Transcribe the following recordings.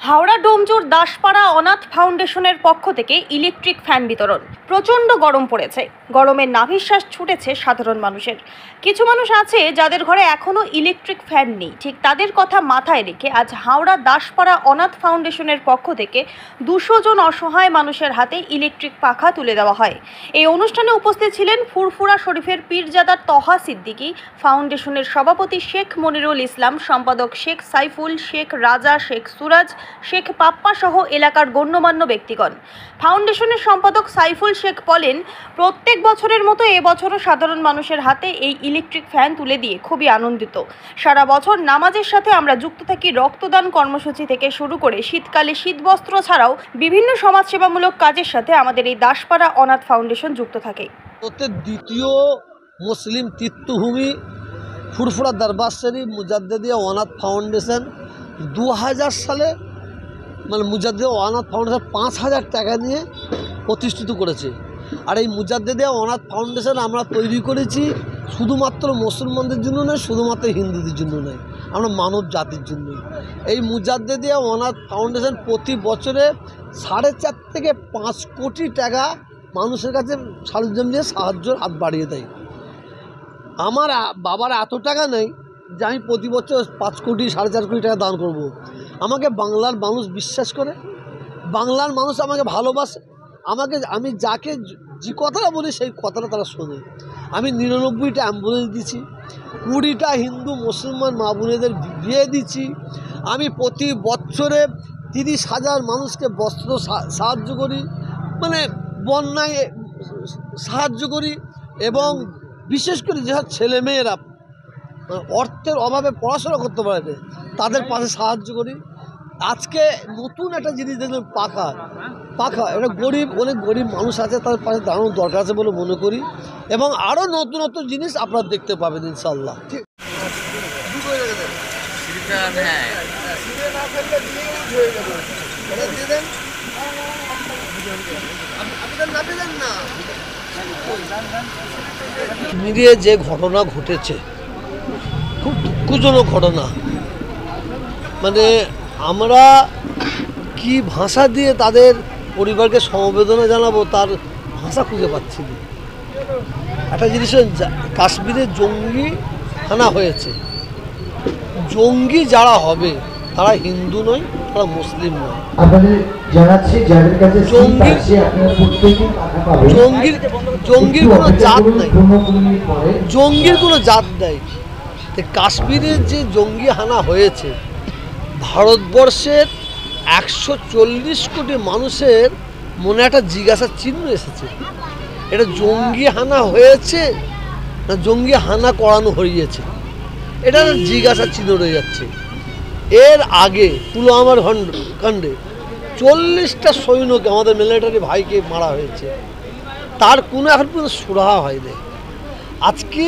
হাওড়া ডোমজুর দাসপাড়া অনাথ ফাউন্ডেশনের পক্ষ থেকে ইলেকট্রিক ফ্যান বিতরণ। প্রচণ্ড গরম পড়েছে, গরমের নাভিশ্বাস ছুটেছে সাধারণ মানুষের। কিছু মানুষ আছে যাদের ঘরে এখনও ইলেকট্রিক ফ্যান নেই, ঠিক তাদের কথা মাথায় রেখে আজ হাওড়া দাসপাড়া অনাথ ফাউন্ডেশনের পক্ষ থেকে 200 জন অসহায় মানুষের হাতে ইলেকট্রিক পাখা তুলে দেওয়া হয়। এই অনুষ্ঠানে উপস্থিত ছিলেন ফুরফুরা শরীফের পীরজাদা তহা সিদ্দিকী, ফাউন্ডেশনের সভাপতি শেখ মনিরুল ইসলাম, সম্পাদক শেখ সাইফুল, শেখ রাজা, শেখ সুরাজ, শেখ পাপ্পা সহ এলাকার গণ্যমান্য ব্যক্তিগণ। ফাউন্ডেশনের সম্পাদক সাইফুল শেখ বলেন, প্রত্যেক বছরের মতো এবছরও সাধারণ মানুষের হাতে এই ইলেকট্রিক ফ্যান তুলে দিয়ে খুবই আনন্দিত। সারা বছর নামাজের সাথে আমরা যুক্ত থাকি রক্তদান কর্মসূচি থেকে শুরু করে শীতকালে শীতবস্ত্র ছাড়াও বিভিন্ন সমাজসেবামূলক কাজের সাথে আমাদের এই দাসপাড়া অনাথ ফাউন্ডেশন যুক্ত থাকে। দ্বিতীয় মুসলিম তীর্থভূমি ফুরফুরা দরবার শরীফ মুজাদ্দেদিয়া অনাথ ফাউন্ডেশন 2000 সালে মুজাদ্দেদিয়া অনাথ ফাউন্ডেশন 5000 টাকা নিয়ে প্রতিষ্ঠিত করেছে। আর এই মুজাদ্দেদিয়া অনাথ ফাউন্ডেশন আমরা তৈরি করেছি শুধুমাত্র মুসলমানদের জন্য নয়, শুধুমাত্র হিন্দুদের জন্য নয়, আমরা মানব জাতির জন্য। এই মুজাদ্দেদিয়া অনাথ ফাউন্ডেশন প্রতি বছরে 4.5 থেকে 5 কোটি টাকা মানুষের কাছে সরঞ্জাম দিয়ে সাহায্যের হাত বাড়িয়ে দেয়। আমার বাবার এত টাকা নেই যে আমি প্রতি বছর 5 কোটি 4.5 কোটি টাকা দান করব। আমাকে বাংলার মানুষ বিশ্বাস করে, বাংলার মানুষ আমাকে ভালোবাসে, আমি যাকে যে কথাটা বলি সেই কথাটা তারা শোনে। আমি 99টা অ্যাম্বুলেন্স দিচ্ছি, 20টা হিন্দু মুসলমান মা বোনেদের বিয়ে দিচ্ছি। আমি প্রতি বছরে 30,000 মানুষকে বস্ত্র সাহায্য করি, বন্যায় সাহায্য করি, এবং বিশেষ করে যেসব ছেলেমেয়েরা অর্থের অভাবে পড়াশোনা করতে পারে তাদের পাশে সাহায্য করি। আজকে নতুন একটা জিনিস দেখলাম, পাখা এটা অনেক গরিব মানুষ আছে, তাদের পাশে দাঁড়ানোর দরকার আছে বলে মনে করি, এবং আরও নতুন নতুন জিনিস আপনারা দেখতে পাবেন ইনশাল্লাহ। মিলিয়ে যে ঘটনা ঘটেছে খুব দুঃখজনক ঘটনা। আমরা কি ভাষা দিয়ে তাদের পরিবারকে সমবেদনা জানাবো তার ভাষা খুঁজে পাচ্ছি না। একটা জিনিস, কাশ্মীরে জঙ্গি হানা হয়েছে, জঙ্গি যারা হবে তারা হিন্দু নয়, তারা মুসলিম নয়। জঙ্গির কোনো জাত নেই, জঙ্গির কোনো জাত নেই। কাশ্মীরের যে জঙ্গি হানা হয়েছে, ভারতবর্ষের 140 কোটি মানুষের মনে একটা জিজ্ঞাসার চিহ্ন এসেছে, এটা জঙ্গি হানা হয়েছে না জঙ্গি হানা করানো হয়েছে, এটা জিজ্ঞাসার চিহ্ন রয়ে যাচ্ছে। এর আগে পুলওয়ামার কাণ্ডে 40টা সৈন্যকে, আমাদের মিলিটারি ভাইকে মারা হয়েছে, তার কোনো এখন পর্যন্ত সুরাহা হয়নি। আজকে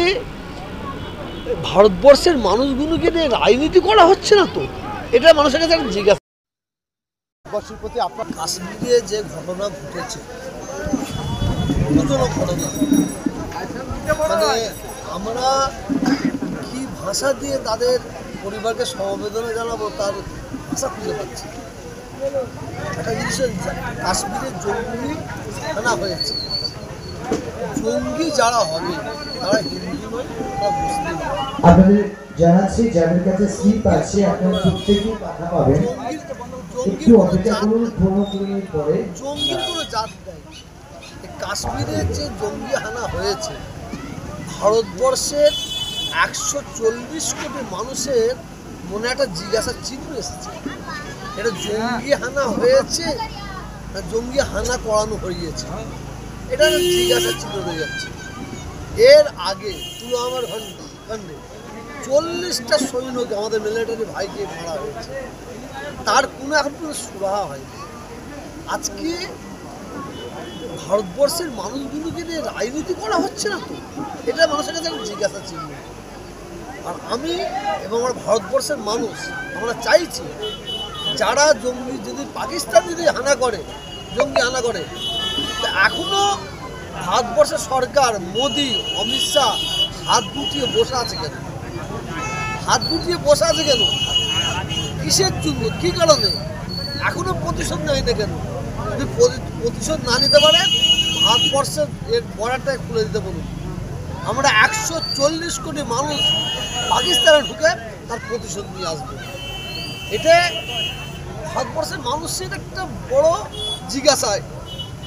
ভারতবর্ষের মানুষগুলোকে নিয়ে রাজনীতি করা হচ্ছে না তো, এটা মানুষের কাছে একটা জিজ্ঞাসা। প্রতি আপনার কাশ্মীরে যে ঘটনা ঘটেছে, দুজনক ঘটনা, আমরা কি ভাষা দিয়ে তাদের পরিবারকে সমবেদনা জানাবো তার ভাষা খুঁজে পাচ্ছি। একটা জিনিস, কাশ্মীরে জঙ্গি হানা হয়েছে, জঙ্গি যারা হবে তারা হিন্দু নয়, তারা মুসলিম নয়। আপনাদের জানাচ্ছি যাদের কাছে স্লিপ আছে আপনারা প্রত্যেকেই পাঠা পাবেন, একটু অপেক্ষা করুন, 15 মিনিট পরে। জঙ্গির কোনো জাত নেই। কাশ্মীরে যে জঙ্গি হানা হয়েছে, ভারতবর্ষের 140 কোটি মানুষের মনে একটা জিজ্ঞাসার চিহ্ন এসেছে, এটা জঙ্গি হানা হয়েছে না জঙ্গি হানা করানো হয়েছে, এটা জিজ্ঞাসার চিহ্ন রয়ে যাচ্ছে। এর আগে পুলওয়ামার কাণ্ডে 40টা সৈন্যকে, আমাদের মিলিটারি ভাইকে মারা হয়েছে, তার কোনো এখন কোনো সুরাহা হয়নি। আজকে ভারতবর্ষের মানুষগুলোকে নিয়ে রাজনীতি করা হচ্ছে না তো, এটা মানুষের কাছে একটা জিজ্ঞাসা চিহ্ন। আর আমি এবং আমার ভারতবর্ষের মানুষ আমরা চাইছি, যারা জঙ্গি, যদি পাকিস্তান যদি হানা করে, জঙ্গি হানা করে, এখনও ভারতবর্ষের সরকার মোদি, অমিত শাহ হাত গুটিয়ে বসে আছে কেন? কিসের জন্য, কী কারণে? এখনো প্রতিশোধ নেয় না কেন? যদি প্রতিশোধ না নিতে পারে ভারতবর্ষের এর বর্ডারটা খুলে দিতে বলুন। আমরা 140 কোটি মানুষ পাকিস্তানে ঢুকে তার প্রতিশোধ নিয়ে আসবো। এটা ভারতবর্ষের মানুষের একটা বড় জিজ্ঞাসায়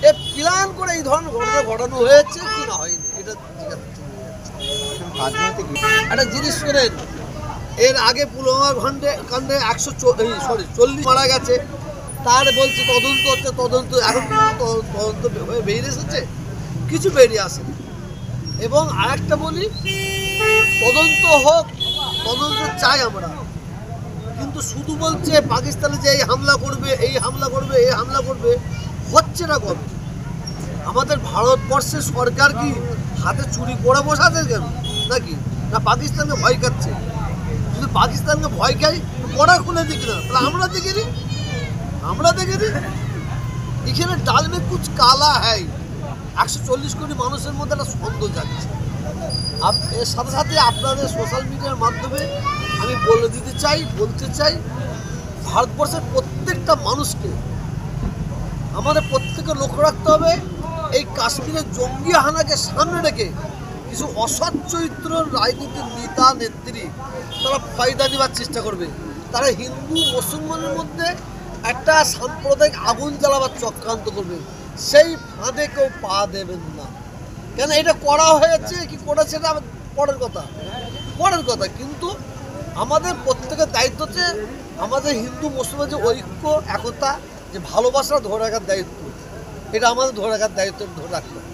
এ প্ল্যান করে এই ধরনের ঘটনা ঘটানো হয়েছে কি না হয়নি, এটা জিজ্ঞাসা একটা জিনিস করেন। এর আগে পুলওয়ামা কাণ্ডে 140 মারা গেছে, তার বলছে তদন্ত হচ্ছে, তদন্ত এখন তদন্ত বেরিয়ে এসেছে, কিছু বেরিয়ে আসে। এবং আরেকটা বলি, তদন্ত হোক, তদন্ত চাই আমরা, কিন্তু শুধু বলছে পাকিস্তানে যে এই হামলা করবে, এই হামলা করবে, এই হামলা করবে, হচ্ছে না কবে? আমাদের ভারতবর্ষের সরকার কি হাতে চুরি করে বসাতে কেন নাকি? না পাকিস্তানকে ভয় খাচ্ছে? যদি পাকিস্তানকে ভয় খাই পড়া খুলে দিক না, তাহলে আমরা দেখিনি, আমরা দেখিনি এখানে ডাল মে কুছ কালা হ্যায়। 140 কোটি মানুষের মধ্যে একটা সন্দেহ যাচ্ছে। এর সাথে সাথে আপনাদের সোশ্যাল মিডিয়ার মাধ্যমে আমি বলতে চাই ভারতবর্ষের প্রত্যেকটা মানুষকে আমাদের প্রত্যেকে লক্ষ্য রাখতে হবে। এই কাশ্মীরের জঙ্গি হানাকে সামনে রেখে কিছু অসৎ চরিত্র রাজনীতির নেতা নেত্রী তারা ফায়দা নেওয়ার চেষ্টা করবে। তারা হিন্দু মুসলমানের মধ্যে একটা সাম্প্রদায়িক আগুন জ্বালাবার চক্রান্ত করবে। সেই ফাঁদে কেউ পা দেবেন না। কেন এটা করা হয়েছে কি করেছে না পরের কথা, কিন্তু আমাদের প্রত্যেকের দায়িত্ব হচ্ছে আমাদের হিন্দু মুসলমান যে ঐক্য, একতা, যে ভালোবাসা ধরে রাখার দায়িত্ব, এটা আমাদের ধরে রাখার দায়িত্ব, ধরে রাখতে হবে।